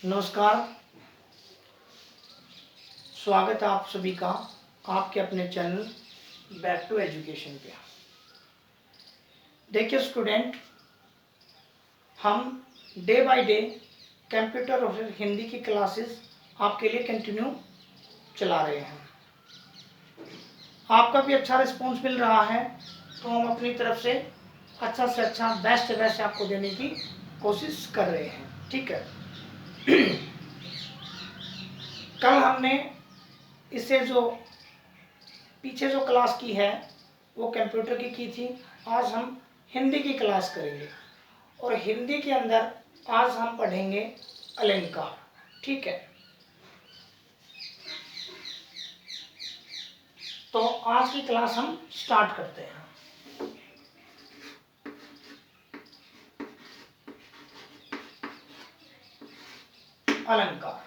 नमस्कार, स्वागत है आप सभी का आपके अपने चैनल बैक टू एजुकेशन पे। देखिए स्टूडेंट, हम डे बाय डे कंप्यूटर और हिंदी की क्लासेस आपके लिए कंटिन्यू चला रहे हैं। आपका भी अच्छा रिस्पॉन्स मिल रहा है, तो हम अपनी तरफ से अच्छा बेस्ट से बेस्ट आपको देने की कोशिश कर रहे हैं। ठीक है। कल हमने इससे जो पीछे जो क्लास की है वो कंप्यूटर की थी। आज हम हिंदी की क्लास करेंगे और हिंदी के अंदर आज हम पढ़ेंगे अलंकार। ठीक है, तो आज की क्लास हम स्टार्ट करते हैं। अलंकार।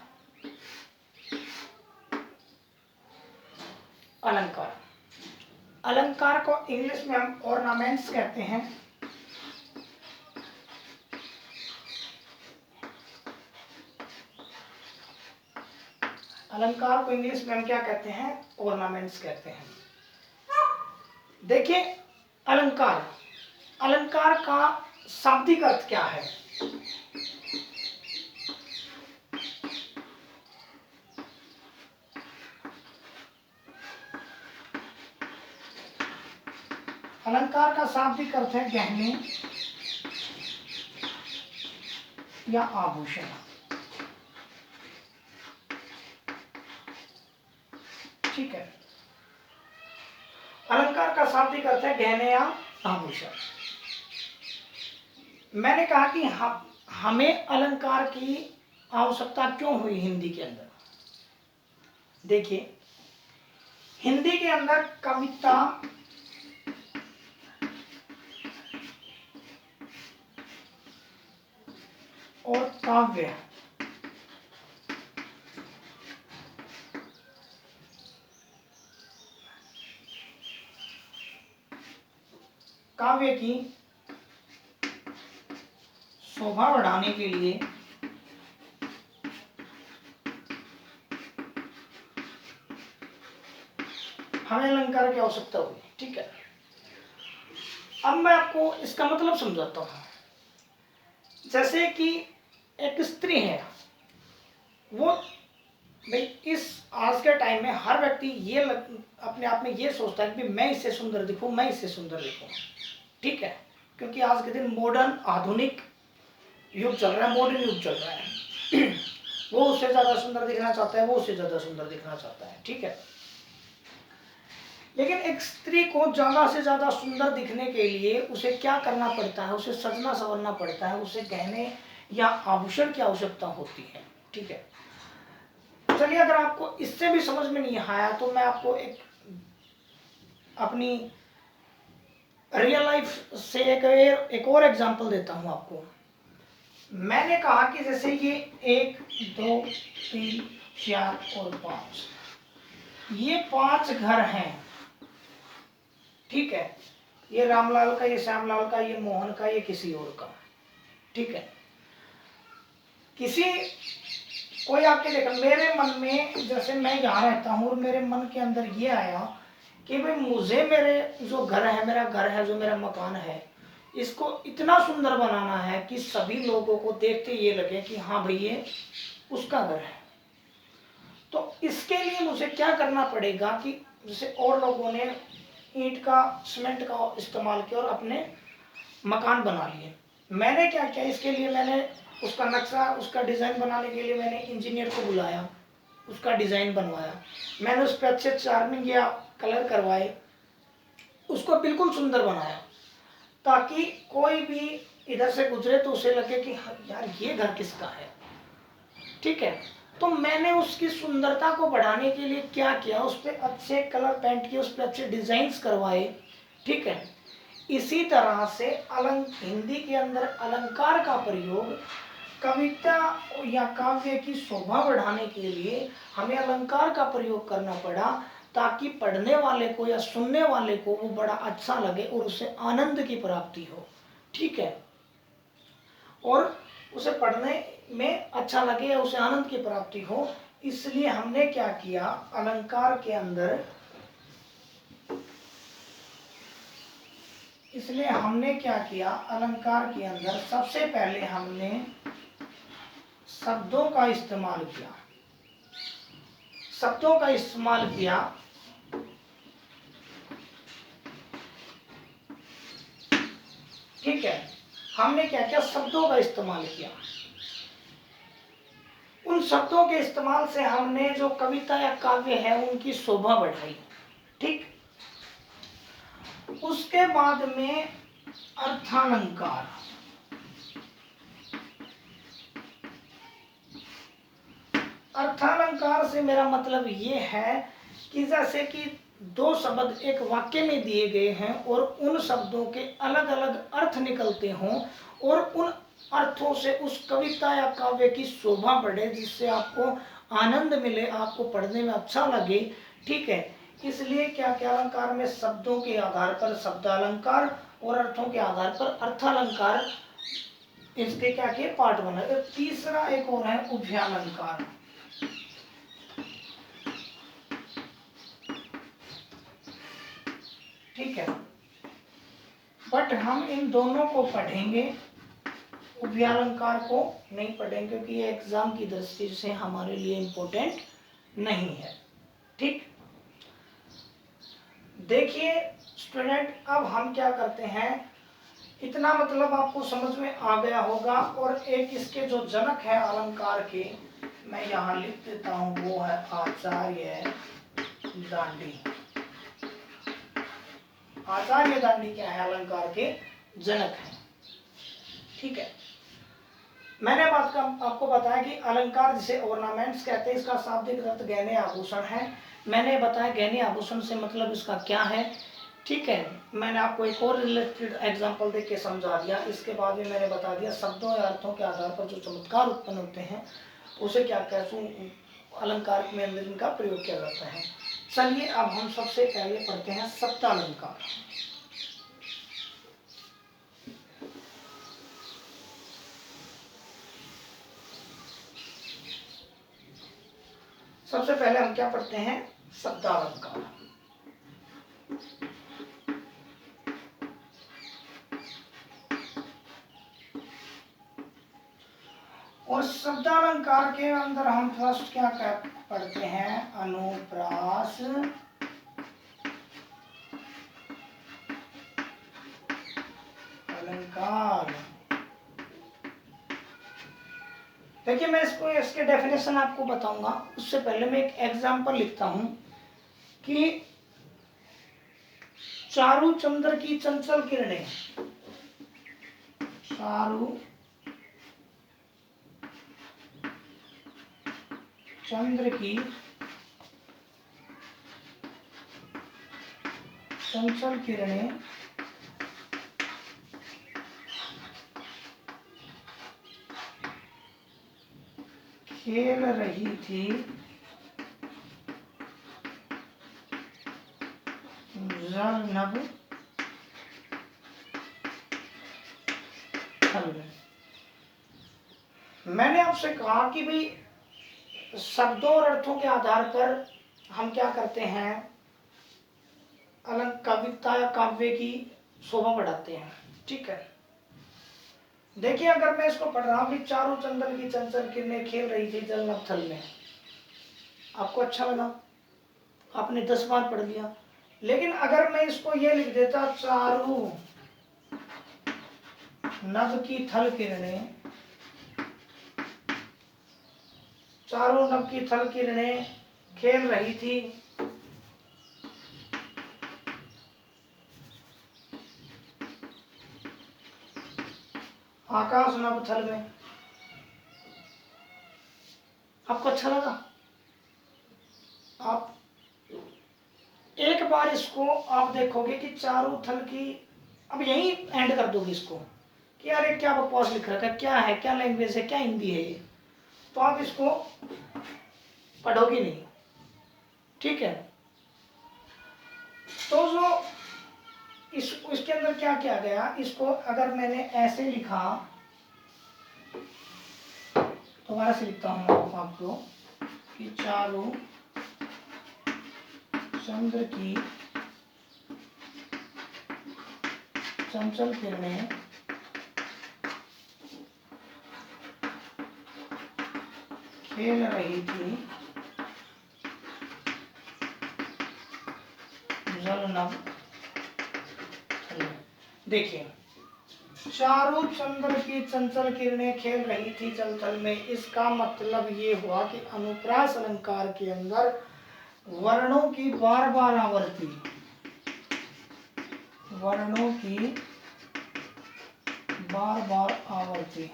अलंकार अलंकार को इंग्लिश में हम ऑर्नामेंट्स कहते हैं। अलंकार को इंग्लिश में हम क्या कहते हैं? ऑर्नामेंट्स कहते हैं। देखिए, अलंकार अलंकार का शाब्दिक अर्थ क्या है? अलंकार का शाब्दिक अर्थ है गहने या आभूषण। ठीक है, अलंकार का शाब्दिक अर्थ है गहने या आभूषण। मैंने कहा कि हमें अलंकार की आवश्यकता क्यों हुई हिंदी के अंदर। देखिए, हिंदी के अंदर कविता, और काव्य काव्य की शोभा बढ़ाने के लिए हमें अलंकार की आवश्यकता हुई। ठीक है, अब मैं आपको इसका मतलब समझाता हूं। जैसे कि एक स्त्री है, वो भाई इस आज के टाइम में हर व्यक्ति ये अपने आप में ये सोचता है कि मैं इससे सुंदर दिखूं, मैं इससे सुंदर दिखूं। ठीक है, क्योंकि आज के दिन मॉडर्न आधुनिक युग चल रहा है, मॉडर्न युग चल रहा है। वो उससे ज्यादा सुंदर दिखना चाहता है, वो उससे ज्यादा सुंदर दिखना चाहता है। ठीक है, लेकिन एक स्त्री को ज्यादा से ज्यादा सुंदर दिखने के लिए उसे क्या करना पड़ता है? उसे सजना संवरना पड़ता है, उसे गहने या आभूषण की आवश्यकता होती है। ठीक है, चलिए, अगर आपको इससे भी समझ में नहीं आया तो मैं आपको अपनी रियल लाइफ से एक और एग्जांपल देता हूं आपको। मैंने कहा कि जैसे ये 1 2 3 4 और 5, ये 5 घर हैं। ठीक है, ये रामलाल का, ये श्यामलाल का, ये मोहन का, ये किसी और का। ठीक है, कोई आपके देखा, मेरे मन में जैसे मैं यहाँ रहता हूँ और मेरे मन के अंदर ये आया कि भाई मुझे मेरे जो घर है, मेरा घर है, जो मेरा मकान है, इसको इतना सुंदर बनाना है कि सभी लोगों को देखते ये लगे कि हाँ भाई ये उसका घर है। तो इसके लिए मुझे क्या करना पड़ेगा कि जैसे और लोगों ने ईंट का, सीमेंट का इस्तेमाल किया और अपने मकान बना लिए, मैंने क्या किया, इसके लिए मैंने उसका नक्शा, उसका डिज़ाइन बनाने के लिए मैंने इंजीनियर को बुलाया, उसका डिज़ाइन बनवाया, मैंने उस पर अच्छे चार्मिंग या कलर करवाए, उसको बिल्कुल सुंदर बनाया, ताकि कोई भी इधर से गुजरे तो उसे लगे कि यार ये घर किसका है। ठीक है, तो मैंने उसकी सुंदरता को बढ़ाने के लिए क्या किया, उस पर अच्छे कलर पेंट किए, उस पर अच्छे डिजाइन्स करवाए। ठीक है, इसी तरह से हिंदी के अंदर अलंकार का प्रयोग कविता या काव्य की शोभा बढ़ाने के लिए हमें अलंकार का प्रयोग करना पड़ा, ताकि पढ़ने वाले को या सुनने वाले को वो बड़ा अच्छा लगे और उसे आनंद की प्राप्ति हो। ठीक है, और उसे पढ़ने में अच्छा लगे या उसे आनंद की प्राप्ति हो, इसलिए हमने क्या किया, अलंकार के अंदर, इसलिए हमने क्या किया, अलंकार के अंदर सबसे पहले हमने शब्दों का इस्तेमाल किया। शब्दों का इस्तेमाल किया, ठीक है। हमने क्या किया, शब्दों का इस्तेमाल किया। उन शब्दों के इस्तेमाल से हमने जो कविता या काव्य है उनकी शोभा बढ़ाई, ठीक। उसके बाद में अर्थालंकार। अर्थालंकार से मेरा मतलब ये है कि जैसे कि दो शब्द एक वाक्य में दिए गए हैं और उन शब्दों के अलग अलग अर्थ निकलते हों और उन अर्थों से उस कविता या काव्य की शोभा बढ़े, जिससे आपको आनंद मिले, आपको पढ़ने में अच्छा लगे, ठीक है। इसलिए क्या क्या अलंकार में शब्दों के आधार पर शब्दालंकार और अर्थों के आधार पर अर्थालंकार, इसके क्या किए, पार्ट बना। तीसरा एक और है उभयालंकार, ठीक है। बट हम इन दोनों को पढ़ेंगे, उभयालंकार को नहीं पढ़ेंगे क्योंकि ये एग्जाम की दृष्टि से हमारे लिए इम्पोर्टेंट नहीं है, ठीक। देखिए स्टूडेंट, अब हम क्या करते हैं, इतना मतलब आपको समझ में आ गया होगा। और एक इसके जो जनक है अलंकार के, मैं यहाँ लिख देता हूँ, वो है आचार्य दांडी। आचार्य दांडी क्या है, अलंकार के जनक हैं, ठीक है। मैंने आपको बताया कि अलंकार जिसे ऑर्नामेंट्स कहते हैं, इसका शाब्दिक अर्थ गहने आभूषण है। मैंने बताया गहने आभूषण से मतलब इसका क्या है, ठीक है। मैंने आपको एक और रिलेटेड एग्जांपल देके समझा दिया। इसके बाद में मैंने बता दिया शब्दों या अर्थों के आधार पर जो चमत्कार उत्पन्न होते हैं उसे क्या कहते, अलंकार में अंदर इनका प्रयोग किया जाता है। चलिए अब हम सबसे पहले पढ़ते हैं शब्दालंकार। सबसे पहले हम क्या पढ़ते हैं, शब्दालंकार। और शब्दालंकार के अंदर हम फर्स्ट क्या पढ़ते हैं, अनुप्रास, अलंकार। देखिए मैं इसके डेफिनेशन आपको बताऊंगा, उससे पहले मैं एक एग्जांपल लिखता हूं कि चारु चंद्र की चंचल किरणें, चारु चंद्र की चंचल किरणें खेल रही थी जल नभ थल में। मैंने आपसे कहा कि भाई शब्दों और अर्थों के आधार पर हम क्या करते हैं, अलग कविता या काव्य की शोभा बढ़ाते हैं, ठीक है। देखिए अगर मैं इसको पढ़ रहा हूं कि चारों चंदन की चंचल किरणें खेल रही थी जल नभ थल में, आपको अच्छा लगा, आपने 10 बार पढ़ लिया। लेकिन अगर मैं इसको ये लिख देता, चारों नभ की थल किरणें, चारों नभ की थल किरणें खेल रही थी आकाश नभ थल में, आपको अच्छा लगा? आप एक बार इसको आप देखोगे कि चारों थल की, अब यही एंड कर दोगे इसको कि यार क्या बकवास लिख रखा है, क्या है, क्या लैंग्वेज है, क्या हिंदी है ये, तो आप इसको पढ़ोगे नहीं, ठीक है। तो जो इसके अंदर क्या किया गया, इसको अगर मैंने ऐसे लिखा दोबारा से लिखता हूँ आपको कि चारों चंद्र की चंचल किरणें खेल रही थी जल नभ थल में। देखिए, चारों चंद्र की चंचल किरणें खेल रही थी जल थल में, इसका मतलब ये हुआ कि अनुप्रास अलंकार के अंदर वर्णों की बार बार आवर्ती, वर्णों की बार बार आवर्ती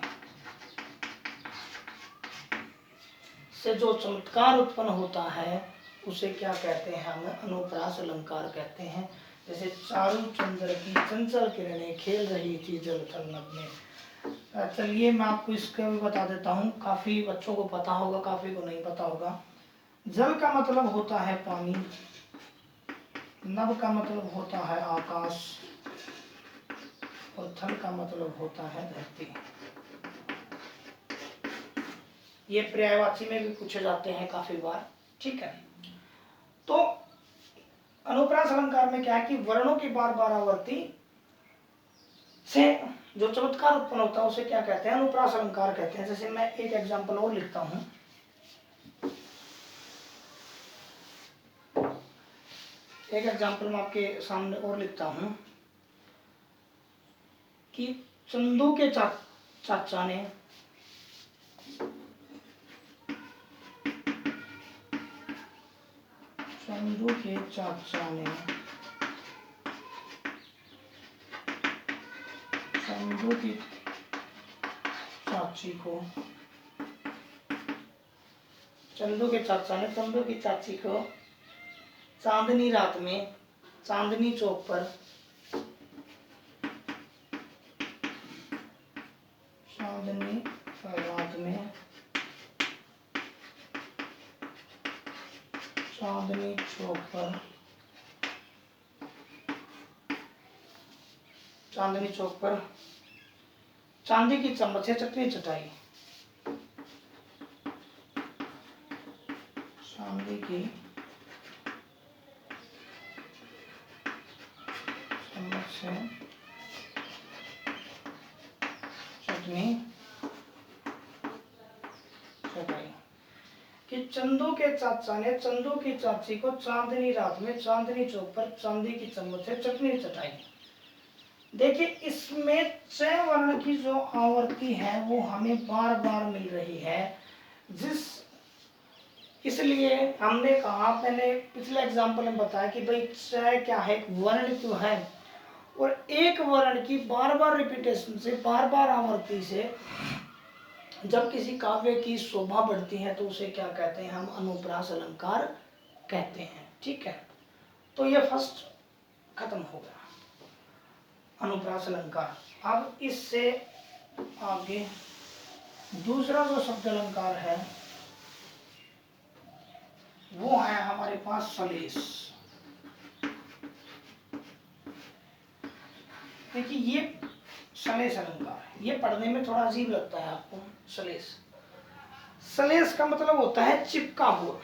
से जो चमत्कार उत्पन्न होता है उसे क्या कहते हैं, हम अनुप्रास अलंकार कहते हैं। जैसे चारों चंद्र की चंचल किरणें खेल रही थी जल थल नभ में। चलिए मैं आपको इसका भी बता देता हूँ, काफी बच्चों को पता होगा, काफी को नहीं पता होगा। जल का मतलब होता है पानी, नभ का मतलब होता है आकाश, और थल का मतलब होता है धरती। ये पर्यायवाची में भी पूछे जाते हैं काफी बार, ठीक है। तो अनुप्रास अलंकार में क्या है कि वर्णों की बार बार आवर्ती से जो चमत्कार उत्पन्न होता है उसे क्या कहते हैं, अनुप्रास अलंकार कहते हैं। जैसे मैं एक एग्जांपल और लिखता हूं, एक एग्जांपल मैं आपके सामने और लिखता हूं कि चंदू के चाचा ने चंदू के चाचा ने चंदू की चाची को, चंदू के चाचा ने चंदू की चाची को चांदनी रात में चांदनी चौक पर, चांदनी रात में चांदनी चौक पर, चांदनी चौक पर चांदी की चम्मच से चटनी चटाई, चांदी की चम्मच से चटनी चटाई। कि चंदू के चाचा ने चंदू की चाची को चांदनी रात में चांदनी चौक पर चांदी की चम्मच से चटनी चटाई। देखिए, इसमें च वर्ण की जो आवर्ती है वो हमें बार बार मिल रही है, इसलिए हमने कहा, मैंने पिछले एग्जाम्पल में बताया कि भाई च क्या है, वर्ण क्यों है, और एक वर्ण की बार बार रिपीटेशन से, बार बार आवर्ती से जब किसी काव्य की शोभा बढ़ती है तो उसे क्या कहते हैं, हम अनुप्रास अलंकार कहते हैं, ठीक है। तो ये फर्स्ट खत्म हो गया अनुप्रास अलंकार। अब इससे आगे दूसरा जो शब्द अलंकार है वो है हमारे पास सलेस। देखिए, ये सलेस अलंकार है, ये पढ़ने में थोड़ा अजीब लगता है आपको। सलेस, सलेस का मतलब होता है चिपका हुआ।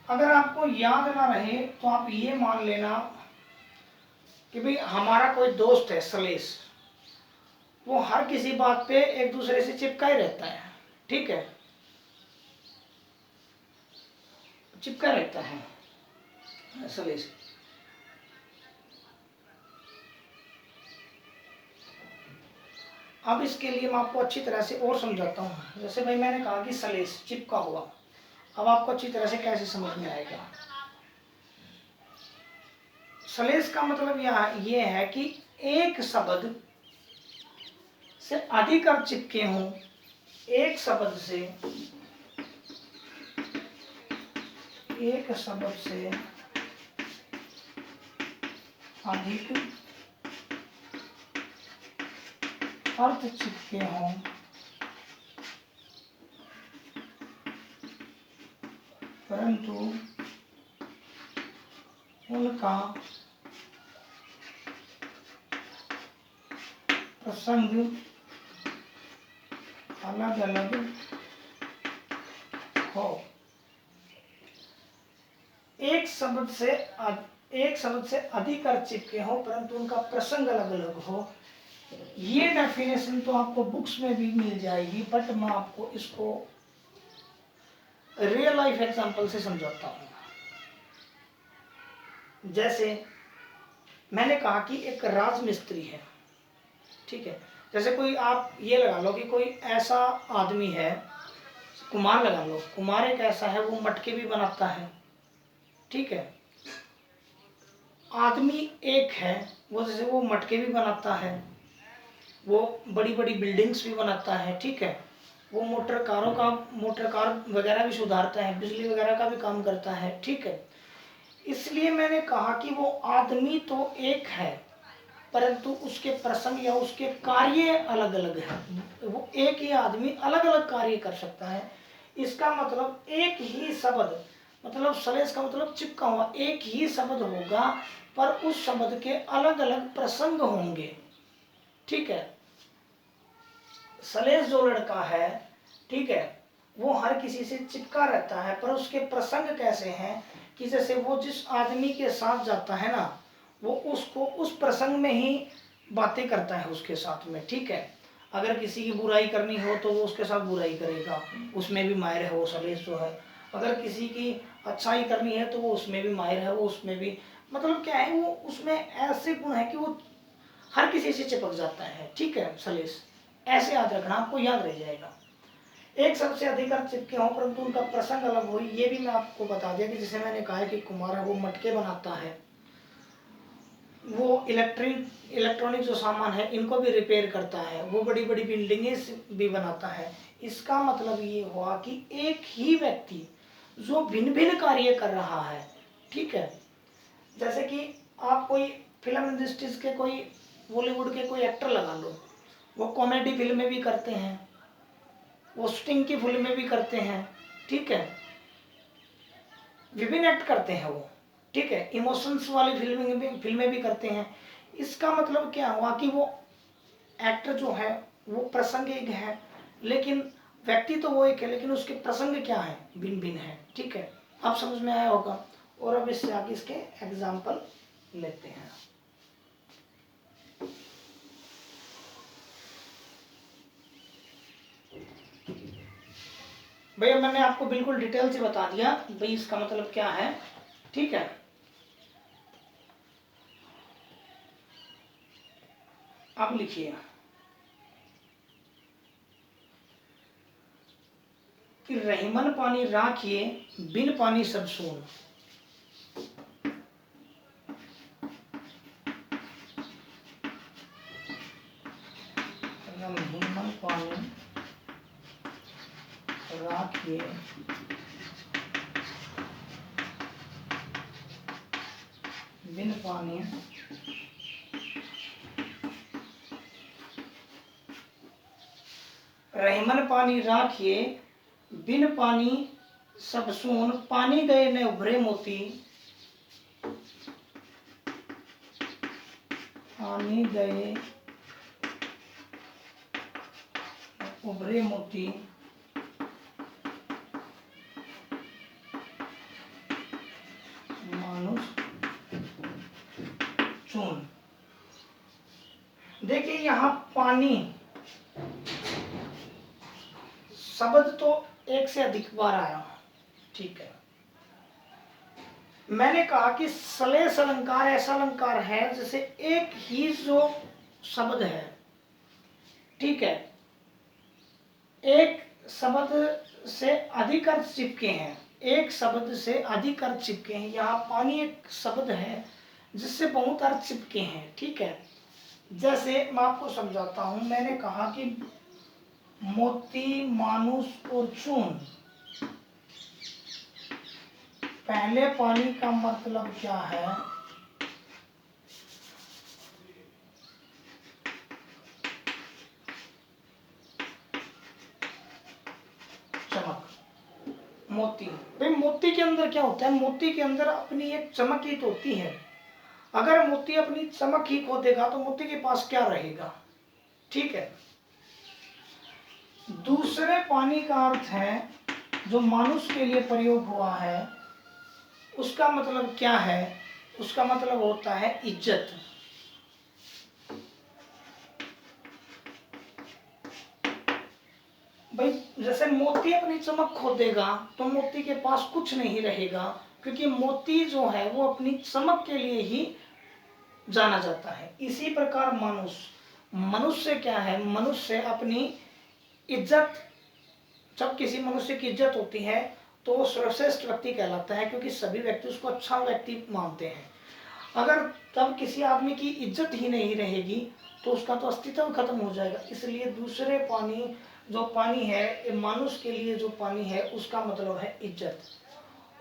अगर आपको याद ना रहे तो आप ये मान लेना कि भाई हमारा कोई दोस्त है सलेस, वो हर किसी बात पे एक दूसरे से चिपका ही रहता है, ठीक है, चिपका रहता है सलेस। अब इसके लिए मैं आपको अच्छी तरह से और समझाता हूँ। जैसे भाई मैंने कहा कि सलेस चिपका हुआ, अब आपको अच्छी तरह से कैसे समझ में आएगा। सलेस का मतलब ये है कि एक शब्द से अधिक चिपके हों, एक शब्द से अधिक अर्थ चिपके हों, परंतु उनका प्रसंग अलग अलग हो, एक शब्द से अधिक अर्थ चिपके हो परंतु उनका प्रसंग अलग अलग हो। ये डेफिनेशन तो आपको बुक्स में भी मिल जाएगी, बट मैं आपको इसको रियल लाइफ एग्जांपल से समझाता हूँ। जैसे मैंने कहा कि एक राजमिस्त्री है, ठीक है। जैसे कोई आप ये लगा लो कि कोई ऐसा आदमी है, कुम्हार लगा लो, कुम्हार एक ऐसा है वो मटके भी बनाता है, ठीक है। आदमी एक है वो, जैसे वो मटके भी बनाता है, वो बड़ी बड़ी बिल्डिंग्स भी बनाता है, ठीक है। वो मोटर कार वगैरह भी सुधारता है, बिजली वगैरह का भी काम करता है, ठीक है। इसलिए मैंने कहा कि वो आदमी तो एक है परंतु उसके प्रसंग या उसके कार्य अलग अलग है। वो एक ही आदमी अलग अलग कार्य कर सकता है। इसका मतलब एक ही शब्द, मतलब सलेश का मतलब चिपका हुआ, एक ही शब्द होगा पर उस शब्द के अलग अलग प्रसंग होंगे, ठीक है। सलेश जो लड़का है, ठीक है, वो हर किसी से चिपका रहता है पर उसके प्रसंग कैसे हैं कि जैसे वो जिस आदमी के साथ जाता है ना, वो उसको उस प्रसंग में ही बातें करता है उसके साथ में, ठीक है। अगर किसी की बुराई करनी हो तो वो उसके साथ बुराई करेगा, उसमें भी माहिर है वो सलेश जो है। अगर किसी की अच्छाई करनी है तो वो उसमें भी माहिर है, वो उसमें भी, मतलब क्या है, वो उसमें ऐसे गुण है कि वो हर किसी से चिपक जाता है, ठीक है। सलेश ऐसे याद रखना, आपको याद रह जाएगा। एक सबसे अधिक अर्थ चिपके हों परंतु उनका प्रसंग अलग हो, ये भी मैं आपको बता दिया कि जैसे मैंने कहा है कि कुम्हार है वो मटके बनाता है, वो इलेक्ट्रॉनिक जो सामान है इनको भी रिपेयर करता है, वो बड़ी बड़ी बिल्डिंगें भी बनाता है। इसका मतलब ये हुआ कि एक ही व्यक्ति जो भिन्न भिन्न कार्य कर रहा है, ठीक है। जैसे कि आप कोई फिल्म इंडस्ट्रीज के कोई बॉलीवुड के कोई एक्टर लगा लो, वो कॉमेडी फिल्में भी करते हैं, वो स्टिंग की फिल्में भी करते हैं, ठीक है, विभिन्न एक्ट करते हैं वो, ठीक है, इमोशंस वाली फिल्में भी करते हैं। इसका मतलब क्या हुआ कि वो एक्टर जो है वो प्रसंग एक है लेकिन व्यक्ति तो वो एक है, लेकिन उसके प्रसंग क्या है, भिन्न भिन्न है, ठीक है। आप समझ में आया होगा। और अब इससे आगे इसके एग्जाम्पल लेते हैं। भैया मैंने आपको बिल्कुल डिटेल से बता दिया भाई इसका मतलब क्या है, ठीक है। अब लिखिए कि रहीमन पानी राखिए बिन पानी सब सून। रहीमन पानी राखिए बिन पानी रहीमन पानी राखिए बिन पानी सब सून। पानी गए न उभरे मोती, पानी गए उभरे मोती, मानुष चून। देखिए यहाँ पानी शब्द तो एक से अधिक बार आया, ठीक है। मैंने कहा कि सलेश अलंकार ऐसा अलंकार है जैसे एक ही जो शब्द है, ठीक है, एक शब्द से अधिक अर्थ चिपके हैं, एक शब्द से अधिक अर्थ चिपके हैं। यहाँ पानी एक शब्द है जिससे बहुत अर्थ चिपके हैं, ठीक है। जैसे मैं आपको समझाता हूं, मैंने कहा कि मोती, मानुष और चून। पहले पानी का मतलब क्या है, चमक। मोती, भाई मोती के अंदर क्या होता है, मोती के अंदर अपनी एक चमक ही तो होती है। अगर मोती अपनी चमक ही खो देगा तो मोती के पास क्या रहेगा, ठीक है। दूसरे पानी का अर्थ है जो मानुष के लिए प्रयोग हुआ है, उसका मतलब क्या है? उसका मतलब होता है इज्जत। भाई जैसे मोती अपनी चमक खो देगा तो मोती के पास कुछ नहीं रहेगा, क्योंकि मोती जो है वो अपनी चमक के लिए ही जाना जाता है। इसी प्रकार मनुष्य क्या है? मनुष्य अपनी इज्जत, जब किसी मनुष्य की इज्जत होती है तो वो सर्वश्रेष्ठ व्यक्ति कहलाता है, क्योंकि सभी व्यक्ति उसको अच्छा व्यक्ति मानते हैं। अगर तब किसी आदमी की इज्जत ही नहीं रहेगी तो उसका तो अस्तित्व खत्म हो जाएगा। इसलिए दूसरे पानी, जो पानी है मानुष के लिए, जो पानी है उसका मतलब है इज्जत।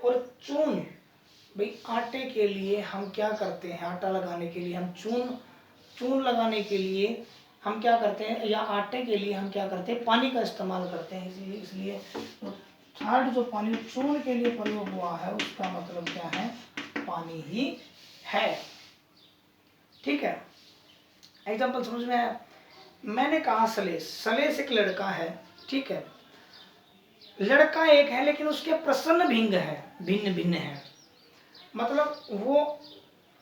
और चून, भाई आटे के लिए हम क्या करते हैं? आटा लगाने के लिए हम चून लगाने के लिए हम क्या करते हैं, या आटे के लिए हम क्या करते हैं? पानी का इस्तेमाल करते हैं। इसलिए थर्ड जो पानी चून के लिए प्रयोग हुआ है उसका मतलब क्या है? पानी ही है। ठीक है, एग्जाम्पल समझ में आया? मैंने कहा सलेस एक लड़का है, ठीक है। लड़का एक है लेकिन उसके प्रसन्न भिन्न भिन्न है। मतलब वो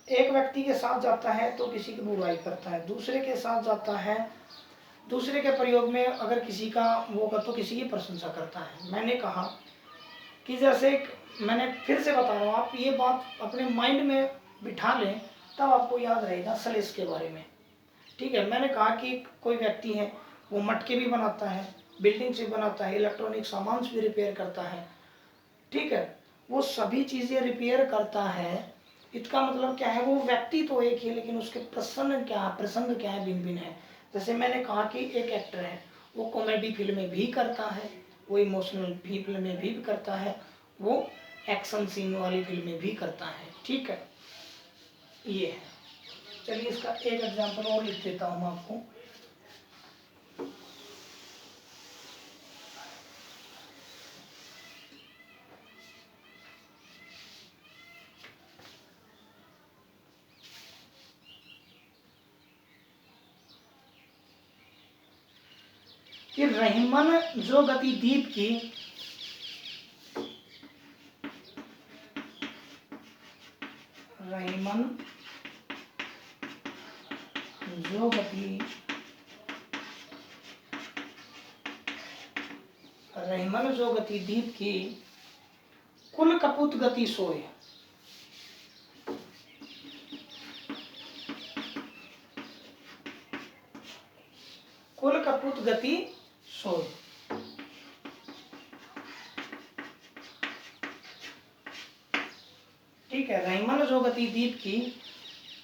एक व्यक्ति के साथ जाता है तो किसी की बुराई करता है, दूसरे के साथ जाता है, दूसरे के प्रयोग में अगर किसी का वो कर तो किसी की प्रशंसा करता है। मैंने कहा कि जैसे मैंने फिर से बता रहा हूँ, आप ये बात अपने माइंड में बिठा लें तब आपको याद रहेगा सलेस के बारे में। ठीक है, मैंने कहा कि कोई व्यक्ति है वो मटके भी बनाता है, बिल्डिंग से बनाता है, इलेक्ट्रॉनिक सामान भी रिपेयर करता है। ठीक है, वो सभी चीज़ें रिपेयर करता है। इसका मतलब क्या है? वो व्यक्ति तो एक ही लेकिन उसके प्रसंग क्या है? भिन्न भिन्न है। जैसे मैंने कहा कि एक एक्टर है, वो कॉमेडी फिल्में भी करता है, वो इमोशनल फिल्में भी करता है, वो एक्शन सीन वाली फिल्में भी करता है। ठीक है, ये है। चलिए इसका एक एग्जांपल और लिख देता हूँ आपको। कि रहीमन जो गति दीप की, रहीमन जो गति, रहीमन जो गति दीप की, कुल कपूत गति सोए। कुल कपूत गति सोए। ठीक है, रहीमन जो गति दीप की,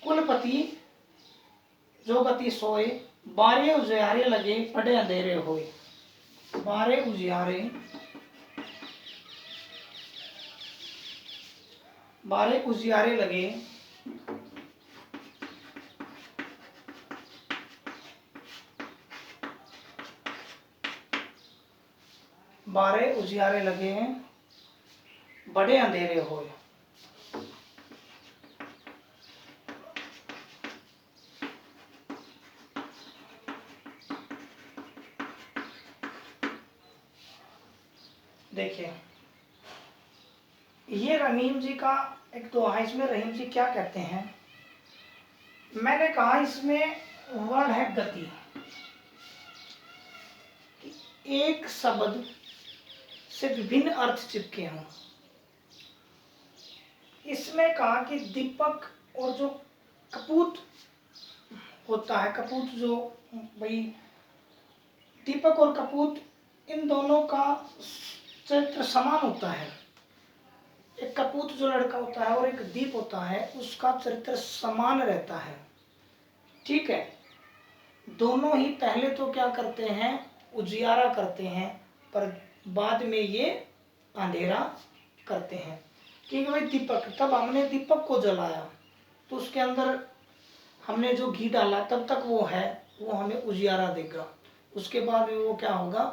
कुलपति जो गति सोए, बारे उजियारे लगे पड़े अंधेरे होए। बारे उजियारे, बारे उजियारे लगे बारे उजियारे लगे बड़े अंधेरे होए। देखिए ये रहीम जी का एक दोहा, इसमें रहीम जी क्या कहते हैं? मैंने कहा इसमें वर्ड है गति। एक शब्द से विभिन्न अर्थ चिपके हों। इसमें कहा कि दीपक और जो कपूत होता है, कपूत जो भाई दीपक और कपूत, इन दोनों का चरित्र समान होता है। एक कपूत जो लड़का होता है और एक दीप होता है, उसका चरित्र समान रहता है। ठीक है, दोनों ही पहले तो क्या करते हैं? उजियारा करते हैं, पर बाद में ये अंधेरा करते हैं। क्योंकि भाई दीपक, तब हमने दीपक को जलाया तो उसके अंदर हमने जो घी डाला तब तक वो है, वो हमें उजियारा देगा। उसके बाद में वो क्या होगा?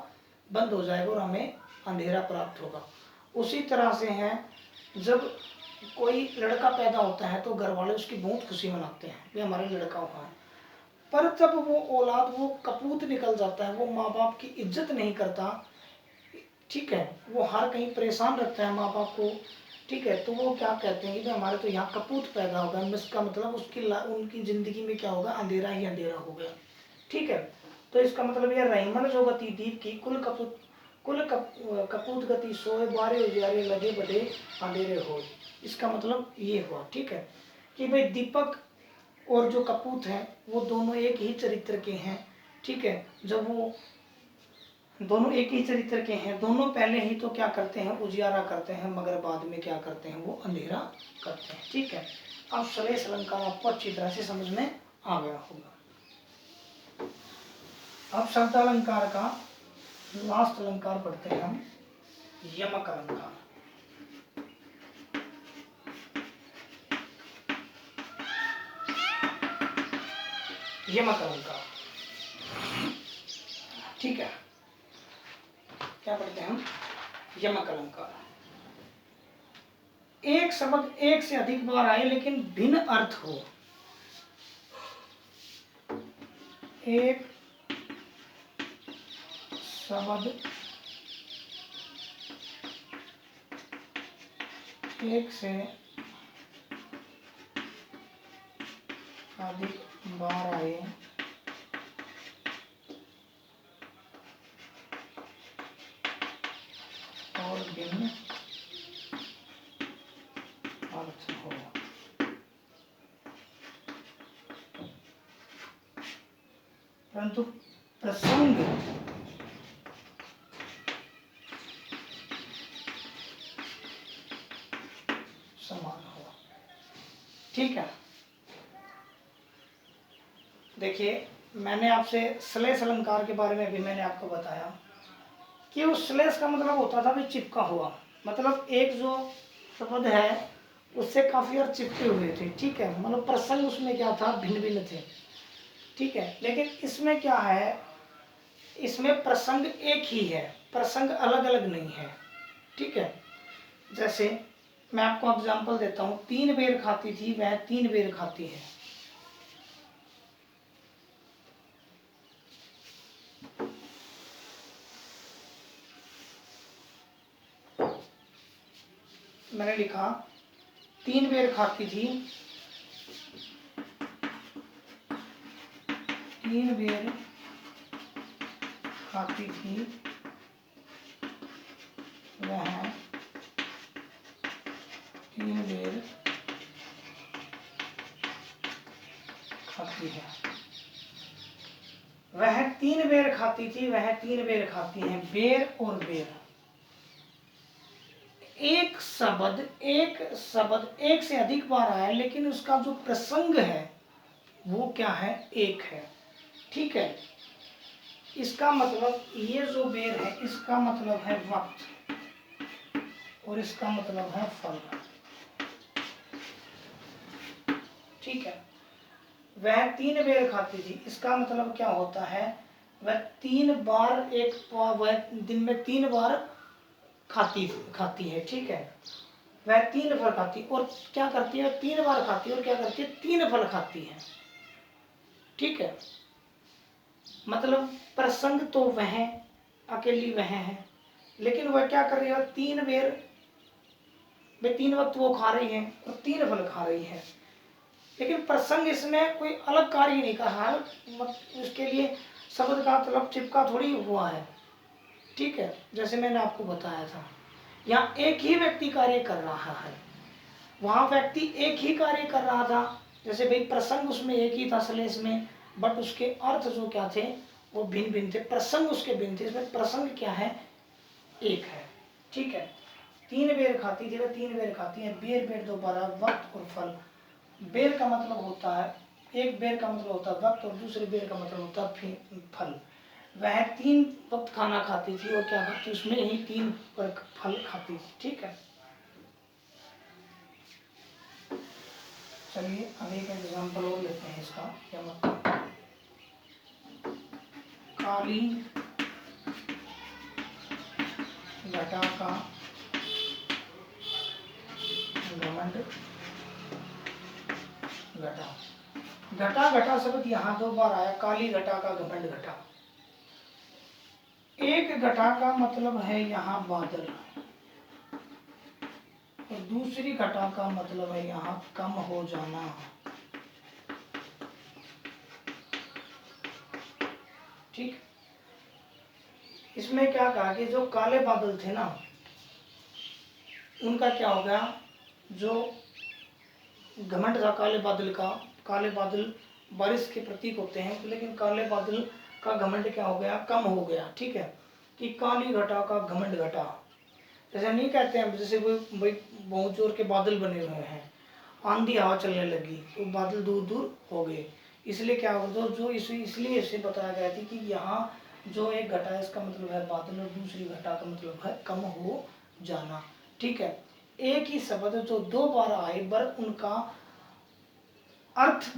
बंद हो जाएगा और हमें अंधेरा प्राप्त होगा। उसी तरह से है, जब कोई लड़का पैदा होता है तो घर वाले उसकी बहुत खुशी मनाते हैं, वे हमारे लड़का हुआ है। पर जब वो औलाद वो कपूत निकल जाता है, वो माँ बाप की इज्जत नहीं करता, ठीक है, वो हर कहीं परेशान रखता है माँ बाप को, ठीक है, तो वो क्या कहते हैं कि हमारे तो यहाँ कपूत पैदा होगा, इसका मतलब उनकी जिंदगी में क्या होगा, अंधेरा ही अंधेरा हो गया, ठीक है। तो इसका मतलब यह रहीमन जो गति दीप की कपूत गति सोए बारे उजियारे लगे बड़े अंधेरे हो, इसका मतलब ये हुआ, ठीक है, कि भाई दीपक और जो कपूत हैं वो दोनों एक ही चरित्र के हैं, ठीक है। जब वो दोनों एक ही चरित्र के हैं, दोनों पहले ही तो क्या करते हैं, उजियारा करते हैं, मगर बाद में क्या करते हैं, वो अंधेरा करते हैं, ठीक है। अब श्लेष अलंकार आपको अच्छी तरह से समझ में आ गया होगा। अब शब्द अलंकार का लास्ट अलंकार पढ़ते हैं हम, यमक अलंकार। यमक अलंकार, ठीक है, क्या पढ़ते हैं हम, यमक अलंकार। एक शब्द एक से अधिक बार आए लेकिन भिन्न अर्थ हो, एक शब्द एक से अधिक बार आए और भिन्न अर्थ हो, परंतु प्रसंग समान हो, ठीक है। देखिए, मैंने आपसे श्लेष अलंकार के बारे में भी मैंने आपको बताया कि उस श्लेष का मतलब होता था भी चिपका हुआ, मतलब एक जो शब्द है उससे काफी और चिपके हुए थे, ठीक है, मतलब प्रसंग उसमें क्या था, भिन्न भिन्न थे, ठीक है। लेकिन इसमें क्या है, इसमें प्रसंग एक ही है, प्रसंग अलग अलग नहीं है, ठीक है। जैसे मैं आपको एग्जांपल देता हूँ, 3 बेर खाती थी वह 3 बेर खाती है, मैंने लिखा 3 बेर खाती थी, 3 बेर खाती थी वह 3 बेर खाती है, वह 3 बेर खाती थी, वह 3 बेर खाती है, बेर और बेर, एक शब्द एक से अधिक बार आया लेकिन उसका जो प्रसंग है वो क्या है, एक है, ठीक है। इसका मतलब ये जो बेर है इसका मतलब है वक्त और इसका मतलब है फल, ठीक है। वह 3 बेर खाती थी, इसका मतलब क्या होता है, वह 3 बार वह दिन में 3 बार खाती है, ठीक है। वह 3 फल खाती और क्या करती है, 3 बार खाती है और क्या करती है, 3 फल खाती है, ठीक है। मतलब प्रसंग तो वह अकेली वह है, लेकिन वह क्या कर रही है, 3 बेर वे 3 वक्त वो खा रही है और 3 फल खा रही है, लेकिन प्रसंग इसमें कोई अलग कार्य नहीं कर रहा है, उसके लिए शब्द का मतलब चिपका थोड़ी हुआ है, ठीक है। जैसे मैंने आपको बताया था, यहाँ एक ही व्यक्ति कार्य कर रहा है, वहां व्यक्ति एक ही कार्य कर रहा था, जैसे भाई प्रसंग उसमें एक ही था श्लेष में, बट उसके अर्थ जो क्या थे वो भिन्न भिन्न थे, प्रसंग उसके भिन्न थे, इसमें प्रसंग क्या है, एक है, ठीक है। 3 बेर खाती थी वह 3 बेर खाती है, बेर बेर दोबारा वक्त और फल, बेर का मतलब होता है, एक बेर का मतलब होता है वक्त और दूसरे बेर का मतलब होता है फल, वह 3 वक्त खाना खाती थी और क्या खाती, उसमें ही 3 फल खाती थी, ठीक है। चलिए अब एक एग्जाम्पल और लेते हैं इसका, क्या मतलब, काली घटा का घमंड घटा, घटा घटा शब्द यहाँ 2 बार आया, काली घटा का घमंड घटा। एक घटा का मतलब है यहाँ बादल, और दूसरी घटा का मतलब है यहाँ कम हो जाना। ठीक, इसमें क्या कहा कि जो काले बादल थे ना, उनका क्या हो गया, जो घमंड था काले बादल का, काले बादल बारिश के प्रतीक होते हैं, लेकिन काले बादल का घमंड क्या हो गया, कम हो गया। ठीक है, कि काली घटा का घमंड घटा। जैसे नहीं कहते हैं, जैसे भाई बहुत जोर के बादल बने हुए हैं, आंधी हवा चलने लगी तो बादल दूर दूर हो गए, इसलिए क्या होगा, जो इसलिए इसे बताया गया था कि यहाँ जो एक घटा है इसका मतलब है बादल, और दूसरी घटा का मतलब है कम हो जाना। ठीक है, एक ही शब्द जो 2 बार आए पर उनका अर्थ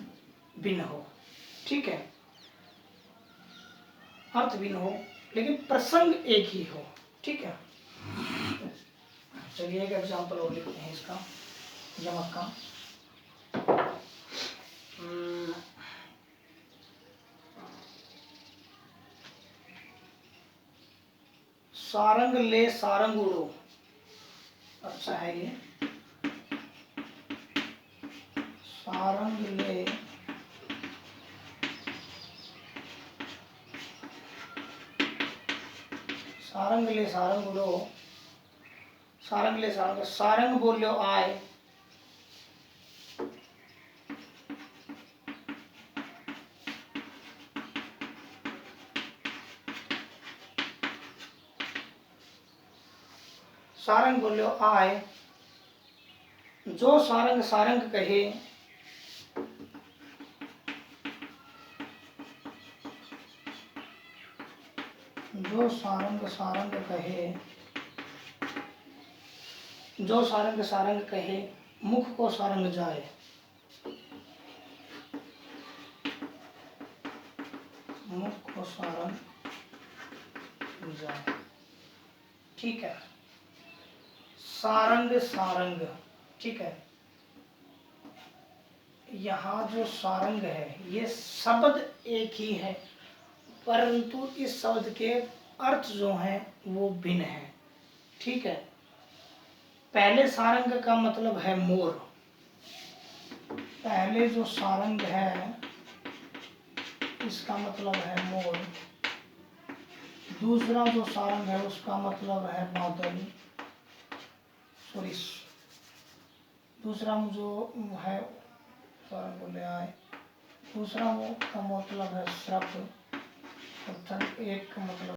भिन्न हो। ठीक है, अर्थ भिन्न हो लेकिन प्रसंग एक ही हो। ठीक है, चलिए एक एग्जांपल और लिखते हैं इसका, यमक का। सारंग ले सारंग उड़ो, अच्छा है ये, सारंग ले सारंग उड़ो, सारंग ले सारंग, सारंग बोलियो आए, सारंग बोलियो आए, जो सारंग सारंग कहे, जो सारंग सारंग कहे, जो सारंग सारंग कहे, मुख को सारंग जाए, मुख को सारंग जाए। ठीक है, सारंग सारंग। ठीक है, यहाँ जो सारंग है ये शब्द एक ही है, परंतु इस शब्द के अर्थ जो हैं वो भिन्न है। ठीक है, पहले सारंग का मतलब है मोर, पहले जो सारंग है इसका मतलब है मोर, दूसरा जो सारंग है उसका मतलब है बादल, सॉरी, दूसरा जो है सारंग बोले आए, दूसरा वो का मतलब है सर्प, और एक का मतलब